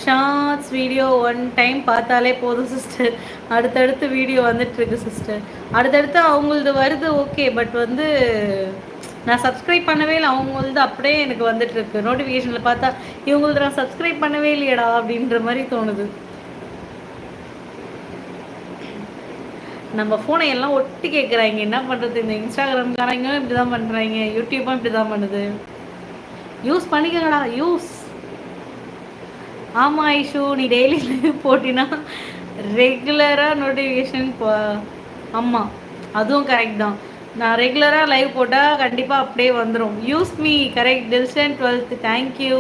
Shorts video one time பார்த்தாலே போதும் sister. அடுத்தடுத்து வீடியோ வந்துட்டுருக்கு சிஸ்டர். அடுத்தடுத்து அவங்களது வருது ஓகே. பட் வந்து நான் சப்ஸ்கிரைப் பண்ணவே இல்லை. அவங்களது அப்படியே எனக்கு வந்துட்டுருக்கு. நோட்டிஃபிகேஷனில் பார்த்தா இவங்களது நான் சப்ஸ்கிரைப் பண்ணவே இல்லையடா அப்படின்ற மாதிரி தோணுது. நம்ம ஃபோனை எல்லாம் ஒட்டி கேட்குறாங்க. என்ன பண்ணுறது? இந்த இன்ஸ்டாகிராம்காரங்களும் இப்படி தான் பண்ணுறாங்க, யூடியூப்பும் இப்படி தான் பண்ணுது. யூஸ் பண்ணிக்கங்கடா யூஸ். ஆமாம் ஐஷு, நீ டெய்லி லைவ் போட்டினா ரெகுலராக நோட்டிஃபிகேஷன் ஆமாம், அதுவும் கரெக்ட் தான். நான் ரெகுலராக லைவ் போட்டால் கண்டிப்பாக அப்படியே வந்துடும். Use me correct. Dilson 12th thank you.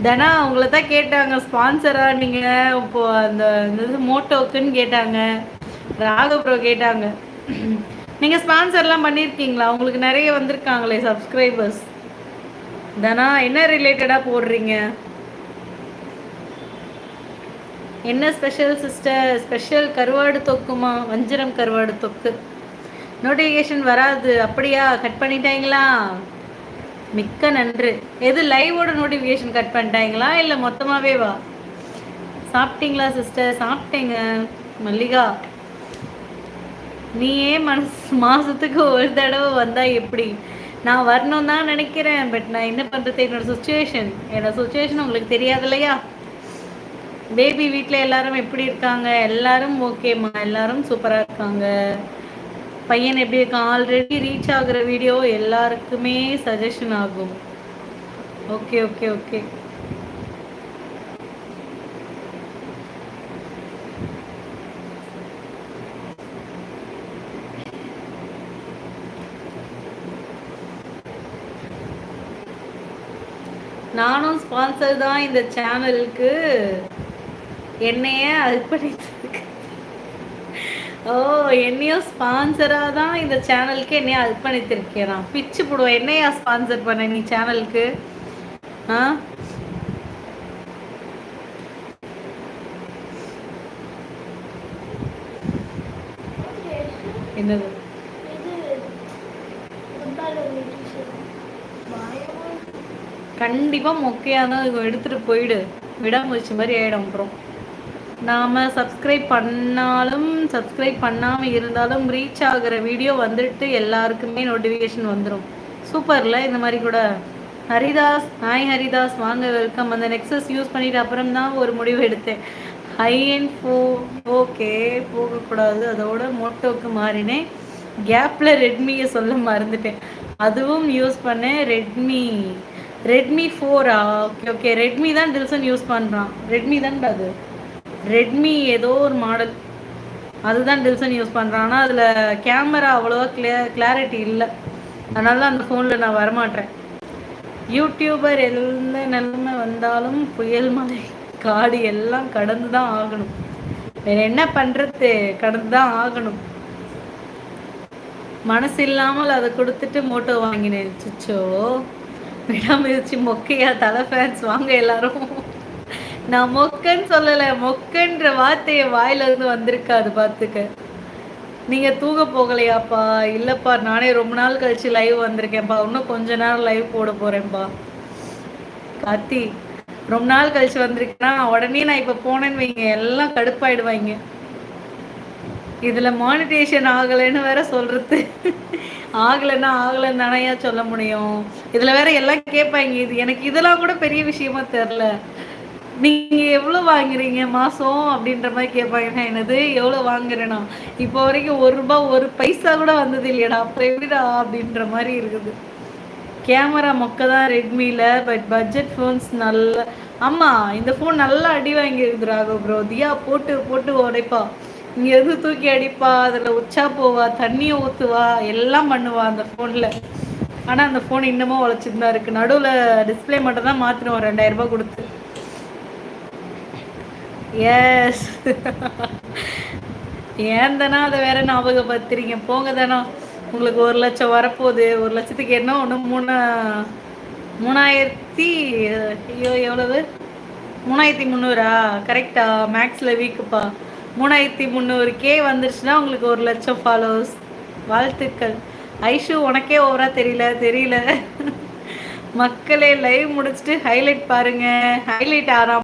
Dhana உங்களை தான் கேட்டாங்க ஸ்பான்சராக நீங்கள் இப்போது அந்த மோட்டோக்குன்னு கேட்டாங்க. ராகப்ரோ கேட்டாங்க. நீங்கள் ஸ்பான்சர்லாம் பண்ணியிருக்கீங்களா? உங்களுக்கு நிறைய வந்திருக்காங்களே சப்ஸ்கிரைபர்ஸ். தனா என்ன ரிலேட்டடாக போடுறீங்க? என்ன ஸ்பெஷல் சிஸ்டர்? ஸ்பெஷல் கருவாடு தொக்குமா? வஞ்சிரம் கருவாடு தொக்கு. நோட்டிஃபிகேஷன் வராது அப்படியா? கட் பண்ணிட்டாங்களா? மிக்க நன்று. எது லைவோட நோட்டிஃபிகேஷன் கட் பண்ணிட்டாங்களா இல்லை மொத்தமாகவே வா? சாப்பிட்டீங்களா சிஸ்டர்? சாப்பிட்டேங்க மல்லிகா. நீயே மாதத்துக்கு ஒரு தடவை வந்தால் எப்படி? நான் வரணும் தான் நினைக்கிறேன். பட் நான் என்ன பண்ணுறது, என்னோடய சுச்சுவேஷன் உங்களுக்கு தெரியாது இல்லையா? பேபி வீட்டில் எல்லாரும் எப்படி இருக்காங்க? எல்லாரும் ஓகேம்மா, எல்லாரும் சூப்பராக இருக்காங்க. பையன் எப்படி இருக்கான்? ஆல்ரெடி ரீச் ஆகுற வீடியோ எல்லாருக்குமே சஜஷன் ஆகும். Okay okay okay. நானும் ஸ்பான்சர் தான் இந்த சேனலுக்கு. என்னையே அர்ப்பணித்திருக்கு. ஓ, என்னையும் ஸ்பான்சராக தான் இந்த சேனலுக்கு என்னைய அர்ப்பணித்திருக்கேன். நான் பிச்சு போடுவேன். என்னையா ஸ்பான்சர் பண்ண நீ சேனலுக்கு? ஆ, என்னது? கண்டிப்பாக மொக்கையாக தான் எடுத்துகிட்டு போயிடு. விடாமுயற்சி மாதிரி ஆகிடும். அப்புறம் நாம் சப்ஸ்கிரைப் பண்ணாலும் சப்ஸ்கிரைப் பண்ணாமல் இருந்தாலும் ரீச் ஆகிற வீடியோ வந்துட்டு எல்லாருக்குமே நோட்டிஃபிகேஷன் வந்துடும். சூப்பரில் இந்த மாதிரி கூட. ஹரிதாஸ், ஹாய் ஹரிதாஸ், வாங்க வெல்கம். அந்த நெக்ஸஸ் யூஸ் பண்ணிவிட்டு அப்புறம் தான் ஒரு முடிவு எடுத்தேன். ஹை அண்ட் ஓகே போகக்கூடாது, அதோட மோட்டோக்கு மாறினேன். கேப்பில் ரெட்மியை சொல்ல மறந்துட்டேன். அதுவும் யூஸ் பண்ணேன். Redmi 4 okay okay. ரெட்மி தான் டில்சன் யூஸ் பண்ணுறான். ரெட்மி தான் அது. ரெட்மி ஏதோ ஒரு மாடல், அதுதான் டில்சன் யூஸ் பண்ணுறான். ஆனால் அதில் கேமரா அவ்வளோவா கிளாரிட்டி இல்லை. அதனால தான் அந்த ஃபோனில் நான் வரமாட்டேன். யூடியூபர் எந்த நிலைமை வந்தாலும் புயல் மலை காடு எல்லாம் கடந்து தான் ஆகணும். வேறு என்ன பண்ணுறது? கடந்து தான் ஆகணும். மனசு இல்லாமல் அதை கொடுத்துட்டு மோட்டோ வாங்கினேன். சிச்சோ, விடாமுயற்சி மொக்கையா? தலை ஃபேன்ஸ் வாங்க எல்லாரும். நான் மொக்கன்னு சொல்லலை. மொக்கன்ற வார்த்தையை வாயிலிருந்து வந்திருக்காது பார்த்துக்க. நீங்கள் தூங்க போகலையாப்பா? இல்லைப்பா, நானே ரொம்ப நாள் கழிச்சு லைவ் வந்திருக்கேன்ப்பா. இன்னும் கொஞ்ச நேரம் லைவ் போட போகிறேன்ப்பா. கார்த்தி, ரொம்ப நாள் கழிச்சு வந்திருக்கேன்னா உடனே நான் இப்போ போனேன்னு வைங்க, எல்லாம் கடுப்பாயிடுவாங்க. இதில் மானிட்டேஷன் ஆகலைன்னு வேற சொல்கிறது. ஆகலைன்னு தானையா சொல்ல முடியும். இதில் வேற எல்லாம் கேட்பாங்க. இது எனக்கு இதெல்லாம் கூட பெரிய விஷயமா தெரில. நீங்கள் எவ்வளோ வாங்குறீங்க மாதம் அப்படின்ற மாதிரி கேட்பாங்க. என்னது எவ்வளோ வாங்குறேன்னா? இப்போ வரைக்கும் ₹1 1 பைசா கூட வந்தது இல்லையடா. அப்புறம் எப்படிடா அப்படின்ற மாதிரி இருக்குது. கேமரா மொக்க தான் ரெட்மியில். பட் பட்ஜெட் ஃபோன்ஸ் நல்ல. ஆமாம், இந்த ஃபோன் நல்லா அடி வாங்கியிருக்குது ராகவ் ப்ரோ. தியா போட்டு போட்டு உடைப்பா. இங்கே எது தூக்கி அடிப்பா, அதில் உச்சா போவா, தண்ணியை ஊற்றுவா, எல்லாம் பண்ணுவா அந்த ஃபோனில். ஆனால் அந்த ஃபோன் இன்னமும் உழைச்சிட்டு தான் இருக்குது. நடுவில் டிஸ்பிளே மட்டும் தான் மாற்றினோம் ₹2000 கொடுத்து. எஸ். ஏன் தானே அதை வேற ஞாபகப்படுத்துறீங்க? போங்க தானே. உங்களுக்கு 1 லட்சம் வரப்போகுது. 1 லட்சத்துக்கு என்ன ஒன்று 3000 ஐயோ எவ்வளவு? 3300 கரெக்டா? மேக்ஸில் வீக்குப்பா. 3300K வந்துருச்சுன்னா உங்களுக்கு 1 லட்சம் ஃபாலோவர்ஸ். வாழ்த்துக்கள் ஐஷு. உனக்கே ஓவரா தெரியல. மக்களே லைவ் முடிச்சுட்டு ஹைலைட் பாருங்க. ஹைலைட் ஆறாம்